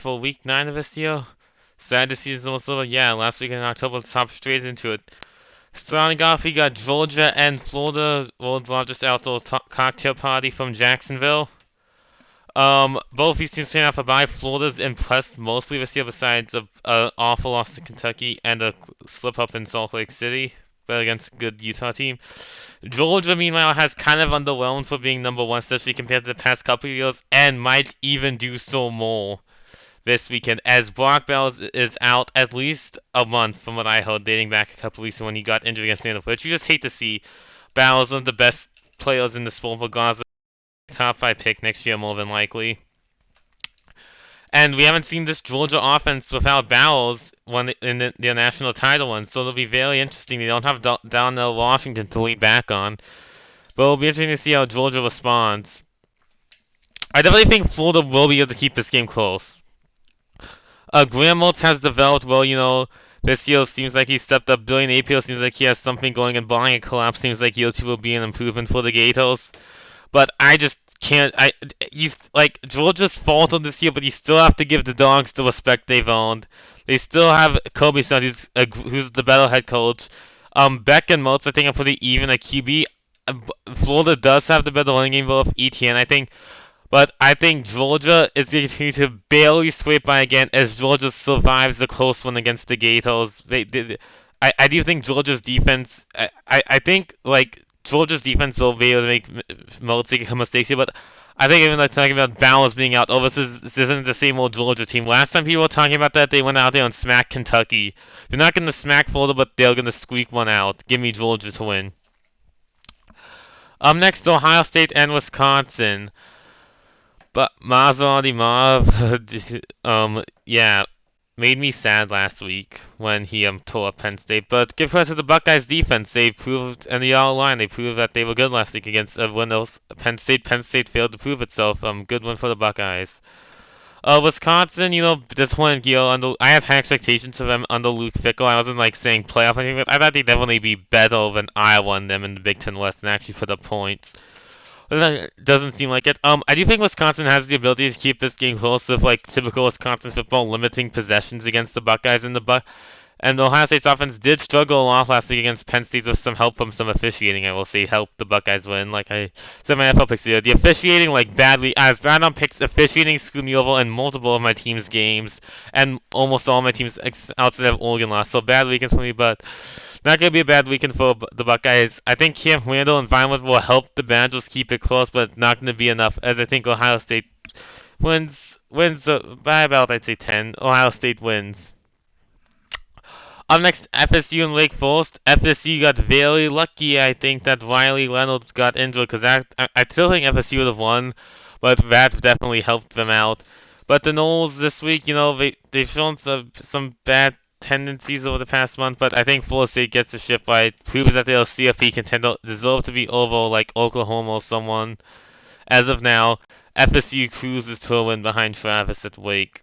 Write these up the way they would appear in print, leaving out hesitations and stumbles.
for week 9 of this year. Sad the season's almost over. Yeah, last week in October, let's hop straight into it. Starting off, we got Georgia and Florida, world's largest outdoor cocktail party from Jacksonville. Both these teams came off a bye. Florida's impressed mostly this year, besides a awful loss to Kentucky and a slip up in Salt Lake City, but against a good Utah team. Georgia, meanwhile, has kind of underwhelmed for being number one, especially compared to the past couple of years, and might even do so more this weekend, as Brock Bowers is out at least a month, from what I heard, dating back a couple weeks when he got injured against Stanford, which you just hate to see. Bowers, one of the best players in the sport, for Gaza, top 5 pick next year, more than likely. And we haven't seen this Georgia offense without Bowers in the national title one, so it'll be very interesting. They don't have Donnell Washington to lean back on, but it'll be interesting to see how Georgia responds. I definitely think Florida will be able to keep this game close. Graham Mertz has developed well, this year seems like he stepped up. Billy Napier seems like he has something going, and barring a collapse, seems like year two will be an improvement for the Gators. But I just can't. He's like Georgia's faltered this year, but you still have to give the Dogs the respect they've earned. They still have Kobe Snow, who's the better head coach. Beck and Mertz, I think, are pretty even at QB. Florida does have the better running game of ETN, I think. But I think Georgia is going to continue to barely scrape by again as Georgia survives the close one against the Gators. I do think Georgia's defense. I think like Georgia's defense will be able to make multiple mistakes here, but I think even like talking about Bowers being out, this isn't the same old Georgia team. Last time people were talking about that, they went out there and smacked Kentucky. They're not going to smack Florida, but they're going to squeak one out. Give me Georgia to win. Next, Ohio State and Wisconsin. But Maserati Marv, yeah, made me sad last week when he tore up Penn State. But give credit to the Buckeyes defense. They proved in the all line. They proved that they were good last week against everyone else. Penn State. Penn State failed to prove itself. Good one for the Buckeyes. Wisconsin, disappointed year. I have high expectations for them under Luke Fickell. I wasn't like saying playoff or anything, but I thought they'd definitely be better than Iowa and them in the Big Ten West and actually put up points. That doesn't seem like it. I do think Wisconsin has the ability to keep this game close with like typical Wisconsin football, limiting possessions against the Buckeyes and the Ohio State's offense did struggle a lot last week against Penn State with some help from some officiating. I will say helped the Buckeyes win. Like I said, my NFL picks here, the officiating like badly. I was bad on picks. Officiating screwed me over in multiple of my team's games, and almost all my teams outside of Oregon lost. So bad weekend for me, but not going to be a bad weekend for the Buckeyes. I think Camp Randall and Vinewood will help the Badgers keep it close, but not going to be enough, as I think Ohio State wins by about, I'd say, 10. Ohio State wins. Up next, FSU and Lake Forest. FSU got very lucky, I think, that Riley Reynolds got injured, because I still think FSU would have won, but that definitely helped them out. But the Noles this week, they've shown some bad tendencies over the past month, but I think Florida State gets a shift by it, proves that they're a CFP contender, deserve to be over like Oklahoma or someone. As of now, FSU cruises to a win behind Travis at Wake.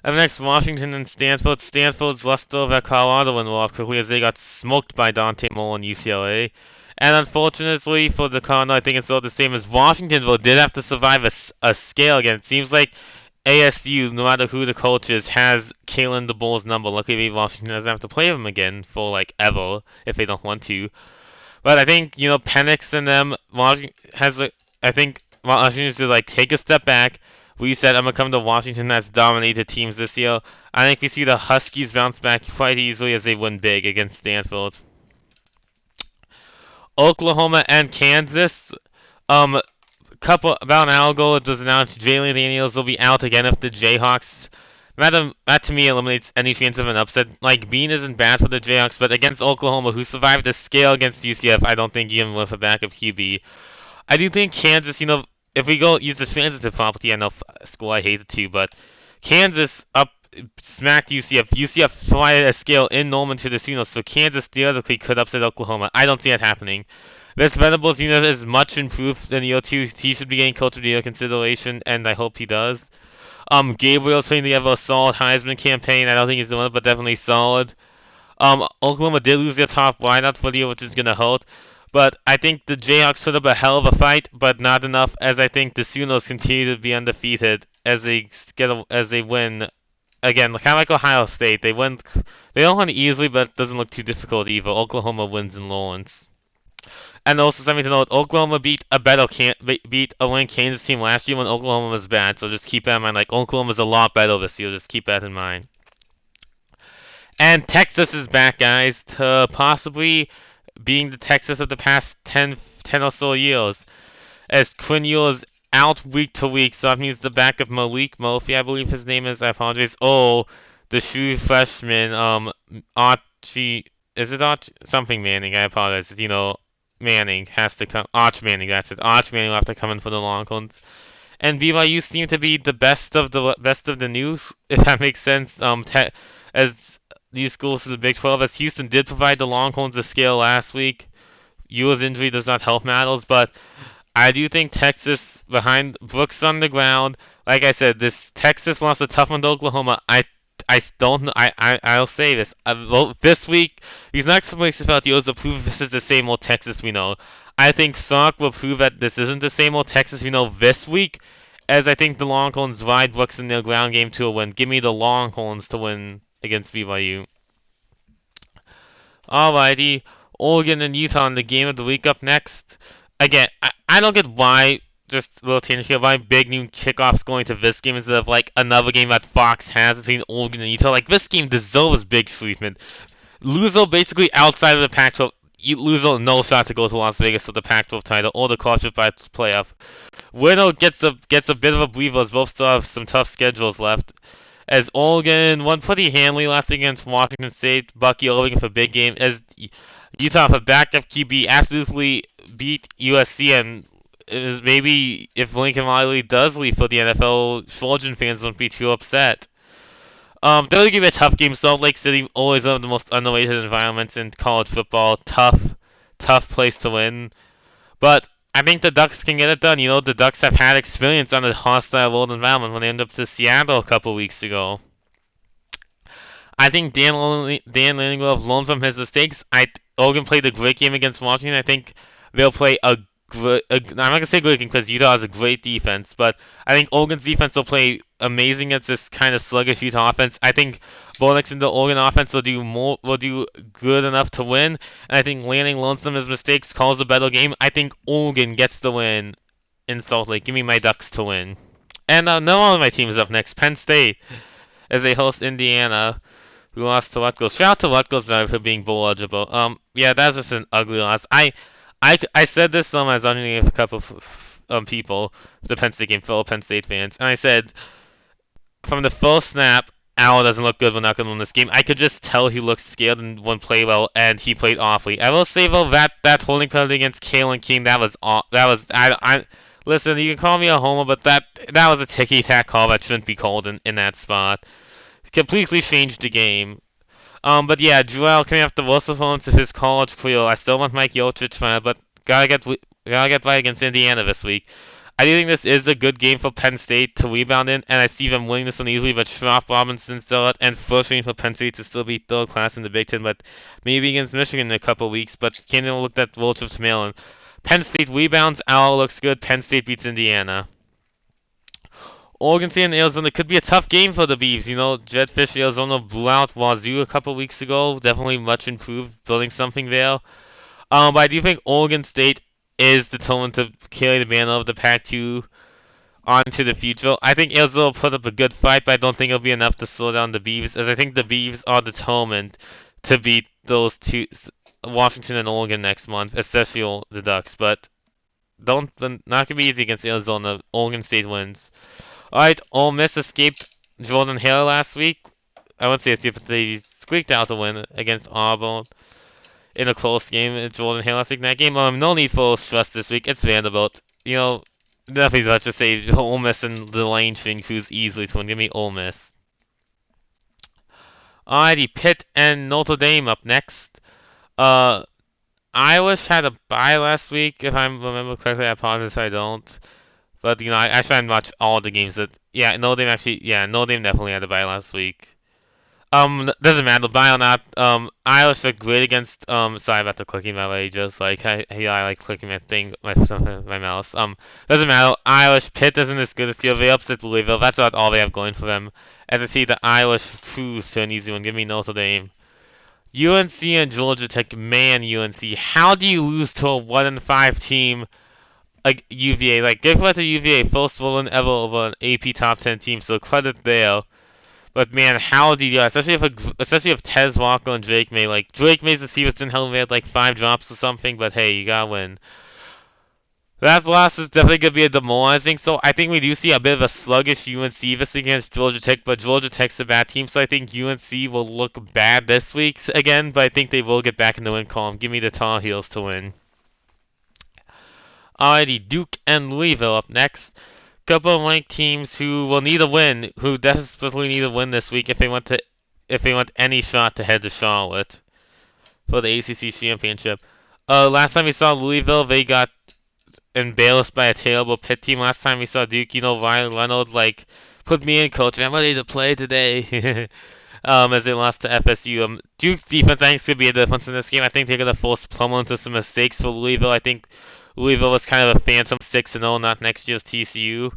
Up next, Washington and Stanford. Stanford's lost over Colorado and off quickly as they got smoked by Dante Moore and UCLA. And unfortunately for the Cardinals, I think it's all the same as Washington, though, did have to survive a scale again. It seems like ASU, no matter who the coach is, has Kalen DeBoer's number. Luckily, Washington doesn't have to play him again for, like, ever, if they don't want to. But I think, Penix and them, Washington I think Washington should, like, take a step back. We said I'm going to come to Washington that's dominated teams this year. I think we see the Huskies bounce back quite easily as they win big against Stanford. Oklahoma and Kansas. About an hour ago, it was announced Jalen Daniels will be out again if the Jayhawks. That to me eliminates any chance of an upset. Like, Bean isn't bad for the Jayhawks, but against Oklahoma, who survived the scale against UCF, I don't think you can win for backup QB. I do think Kansas, if we go use the transitive property, I know school I hate it too, but Kansas smacked UCF. UCF fly a scale in Norman to the Casinos, so Kansas theoretically could upset Oklahoma. I don't see that happening. This Venables unit is much improved than year 2. He should be getting Coach of the Year consideration, and I hope he does. Gabriel's saying they have a solid Heisman campaign. I don't think he's the one, but definitely solid. Oklahoma did lose their top wideout for the year, which is going to hurt. But I think the Jayhawks put up a hell of a fight, but not enough, as I think the Sooners continue to be undefeated as they win again, kind of like Ohio State. They win. They don't win easily, but it doesn't look too difficult either. Oklahoma wins in Lawrence. And also something to note: Oklahoma beat a winning Kansas team last year when Oklahoma was bad. So just keep that in mind. Like Oklahoma's a lot better this year. Just keep that in mind. And Texas is back, guys, to possibly being the Texas of the past 10 or so years. As Quinn Ewers out week to week, so that means the back of Malik Murphy, I believe his name is. I apologize. Oh, the true freshman, Archie, is it Archie? Something Manning. I apologize. Manning has to come. Arch Manning, that's it. Arch Manning will have to come in for the Longhorns. And BYU seem to be the best of the news, if that makes sense. As these schools to the Big 12, as Houston did provide the Longhorns a scale last week. Ewers' injury does not help matters, but I do think Texas behind Brooks on the ground. Like I said, this Texas lost a tough one to Oklahoma. I don't know. I'll say this. This week, these next couple weeks about the O's will prove this is the same old Texas we know. I think Sark will prove that this isn't the same old Texas we know this week, as I think the Longhorns ride Brooks in their ground game to a win. Give me the Longhorns to win against BYU. Alrighty, Oregon and Utah in the game of the week up next. Again, I don't get why, just a little tangent here, why big noon kickoff's going to this game instead of like another game that Fox has between Oregon and Utah. Like this game deserves big treatment. Louisville basically outside of the Pac-12. Louisville no shot to go to Las Vegas for the Pac-12 title or the college football playoff. Winnow gets a bit of a breather as both still have some tough schedules left. As Oregon won pretty handily last week against Washington State, Bucky Irving for a big game. As Utah, for backup QB, absolutely beat USC, and is maybe if Lincoln Riley does leave for the NFL, Trojan fans won't be too upset. They're going to give it a tough game. Salt Lake City, always one of the most underrated environments in college football. Tough place to win. But I think the Ducks can get it done. The Ducks have had experience on a hostile world environment when they ended up to Seattle a couple weeks ago. I think Dan Lanning learned from his mistakes. Oregon played a great game against Washington. I think they'll play I'm not going to say great game because Utah has a great defense, but I think Oregon's defense will play amazing against this kind of sluggish Utah offense. I think Bo Nix and the Oregon offense will do good enough to win, and I think Lanning learns from his mistakes, calls a better game. I think Oregon gets the win in Salt Lake. Give me my Ducks to win. And no one of my teams up next. Penn State, as they host Indiana, who lost to Rutgers. Shout out to Rutgers for being bowl eligible. Yeah, that's just an ugly loss. I said this I was on a couple of people, the Penn State game, fellow Penn State fans, and I said from the first snap, Al doesn't look good. We're not going to win this game. I could just tell he looked scared and wouldn't play well, and he played awfully. I will say though that holding penalty against Kalen King, that was I listen. You can call me a homer, but that was a ticky tack call that shouldn't be called in that spot. Completely changed the game. But yeah, Joel coming off the worst performance of his college career. I still want Mike Yelchin final, but gotta get right against Indiana this week. I do think this is a good game for Penn State to rebound in, and I see them winning this one easily. But Schroff, Robinson, still and frustrating for Penn State to still be third class in the Big Ten, but maybe against Michigan in a couple of weeks. But can't even look at Vulture to Maryland. Penn State rebounds. Al looks good. Penn State beats Indiana. Oregon State and Arizona could be a tough game for the Beavs. Jed Fish, Arizona blew out Wazoo a couple weeks ago. Definitely much improved, building something there. But I do think Oregon State is determined to carry the banner of the Pac-2 onto the future. I think Arizona will put up a good fight, but I don't think it'll be enough to slow down the Beavs, as I think the Beavs are determined to beat those two, Washington and Oregon next month, especially the Ducks. But not gonna be easy against Arizona. Oregon State wins. Alright, Ole Miss escaped Jordan Hare last week. I wouldn't say escaped, but they squeaked out the win against Auburn in a close game. Jordan Hare last week in that game. No need for stress this week. It's Vanderbilt. Definitely let's just say Ole Miss and the Lane should choose easily to win. Give me Ole Miss. Alrighty, Pitt and Notre Dame up next. Iowa had a bye last week, if I remember correctly. I apologize if I don't. But, I try and watch all the games Notre Dame definitely had a bye last week. Doesn't matter. Buy or not. Irish look great against. Sorry about the clicking my way. Just like I like clicking my thing, my mouse. Doesn't matter. Irish Pitt isn't as good as Skill. They upset Louisville. That's about all they have going for them. As I see, the Irish cruise to an easy one. Give me Notre Dame. UNC and Georgia Tech. Man, UNC. How do you lose to a 1-5 team like UVA? Like give credit to UVA, first win ever over an AP top 10 team. So credit there. But man, how do you do that? Especially if Tez Walker and Drake May, like Drake May's receivers didn't help him, they had like 5 drops or something, but hey, you gotta win. That loss is definitely gonna be a demoralizing, so I think we do see a bit of a sluggish UNC this week against Georgia Tech, but Georgia Tech's a bad team, so I think UNC will look bad this week again, but I think they will get back in the win column. Give me the Tar Heels to win. Alrighty, Duke and Louisville up next. Couple of ranked teams who will need a win, who desperately need a win this week if they want any shot to head to Charlotte for the ACC championship. Last time we saw Louisville, they got embarrassed by a terrible Pitt team. Last time we saw Duke, Ryan Reynolds like put me in, coach. I'm ready to play today. As they lost to FSU. Duke's defense I think is gonna be a difference in this game. I think they're gonna force Plummer into some mistakes for Louisville. I think Louisville was kind of a phantom 6-0, not next year's TCU.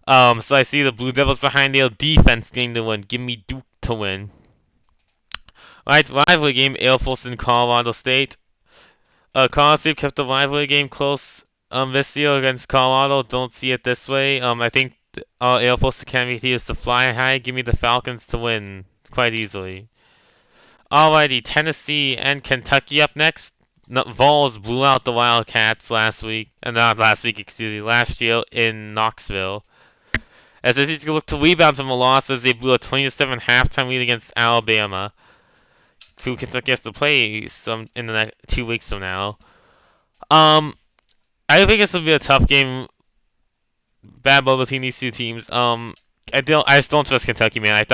So I see the Blue Devils behind their defense getting the win. Give me Duke to win. Alright, rivalry game, Air Force and Colorado State. Colorado State kept the rivalry game close this year against Colorado. Don't see it this way. I think Air Force Academy is to fly high. Give me the Falcons to win quite easily. Alrighty, Tennessee and Kentucky up next. No, Vols blew out the Wildcats last week, not last week, excuse me, last year in Knoxville. As SEC's going to look to rebound from a loss as they blew a 20-7 halftime lead against Alabama, who Kentucky has to play some in the next 2 weeks from now. I think this will be a tough game. Bad ball between these two teams. I just don't trust Kentucky, man.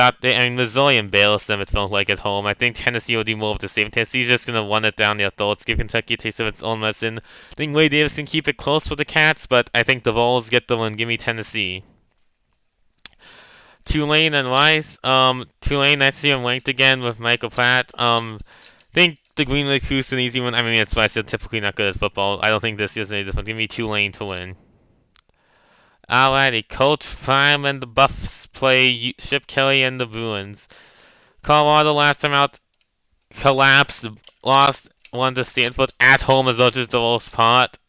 Missouri embarrassed them, it felt like, at home. I think Tennessee will do more of the same. Tennessee's just going to run it down their throats, give Kentucky a taste of its own medicine. I think Wade Davis can keep it close for the Cats, but I think the Vols get the win. Give me Tennessee. Tulane and Rice. Tulane, I see him ranked again with Michael Pratt. I think the Green Recruit's an easy one. I mean, it's Rice. They're typically not good at football. I don't think this year's any different. Give me Tulane to win. Alrighty, Coach Prime and the Buffs play Chip Kelly and the Bruins. Colorado last time out collapsed, lost one to Stanford at home as much as the worst part.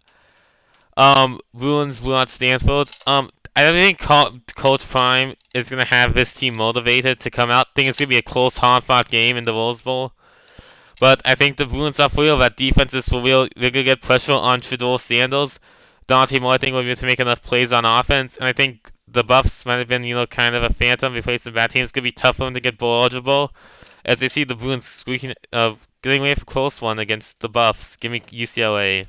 Bruins blew out Stanford. I don't think Coach Prime is gonna have this team motivated to come out. I think it's gonna be a close, hard-fought game in the Rose Bowl. But I think the Bruins are for real. That defense is for real. They're gonna get pressure on Shedeur Sanders. Dante Moore, I think, will be able to make enough plays on offense, and I think the Buffs might have been, kind of a phantom. They played some bad teams. It's gonna be tough for them to get bowl eligible, as they see the Bruins squeaking, getting away with a close one against the Buffs. Give me UCLA.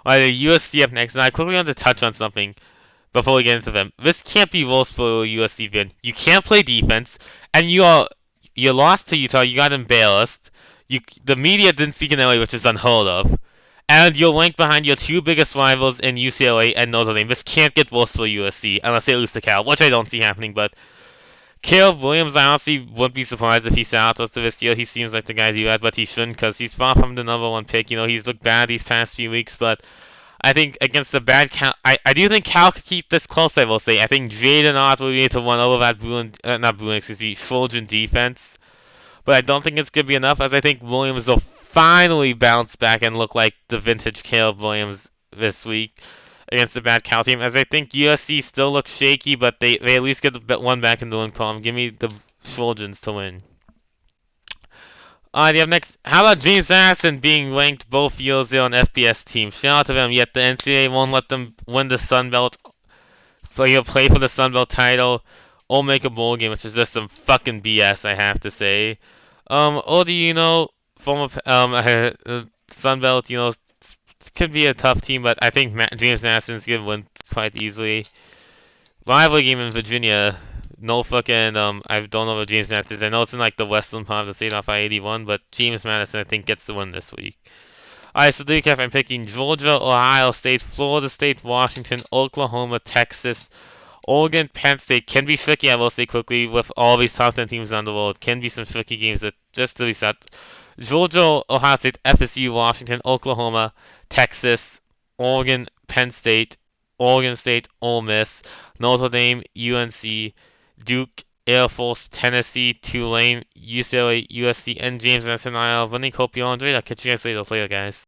Alright, the USC up next, and I quickly want to touch on something before we get into them. This can't be worse for USC fan. You can't play defense, and you lost to Utah. You got embarrassed. The media didn't speak in LA, which is unheard of. And you're ranked behind your 2 biggest rivals in UCLA and Notre Dame. This can't get worse for USC, unless they lose to Cal, which I don't see happening, but Caleb Williams, I honestly wouldn't be surprised if he sat out the rest of this year. He seems like the guy to do that, but he shouldn't, because he's far from the #1 pick. He's looked bad these past few weeks, but I think against the bad Cal, I do think Cal could keep this close, I will say. I think Jaden Ott will be able to run over that Trojan defense, but I don't think it's going to be enough, as I think Williams will finally bounce back and look like the vintage Caleb Williams this week against the bad Cal team, as I think USC still looks shaky, but they at least get the one back in the win column. Give me the Trojans to win. Alright, next. How about James Madison being ranked both years there on FBS team? Shout out to them, yet the NCAA won't let them win the Sun Belt, play for the Sun Belt title, or make a bowl game, which is just some fucking BS, I have to say. Former Sun Belt, could be a tough team, but I think James Madison's gonna win quite easily. Rivalry game in Virginia. No fucking, I don't know what James Madison is. I know it's in like the western part of the state off I-81, but James Madison I think gets the win this week. Alright, so to recap, I'm picking Georgia, Ohio State, Florida State, Washington, Oklahoma, Texas, Oregon, Penn State can be tricky, I will say quickly, with all these top 10 teams on the world. Can be some tricky games that just to reset. Georgia, Ohio State, FSU, Washington, Oklahoma, Texas, Oregon, Penn State, Oregon State, Ole Miss, Notre Dame, UNC, Duke, Air Force, Tennessee, Tulane, UCLA, USC, and James Madison. Vinny Copion, I'll catch you guys later, guys.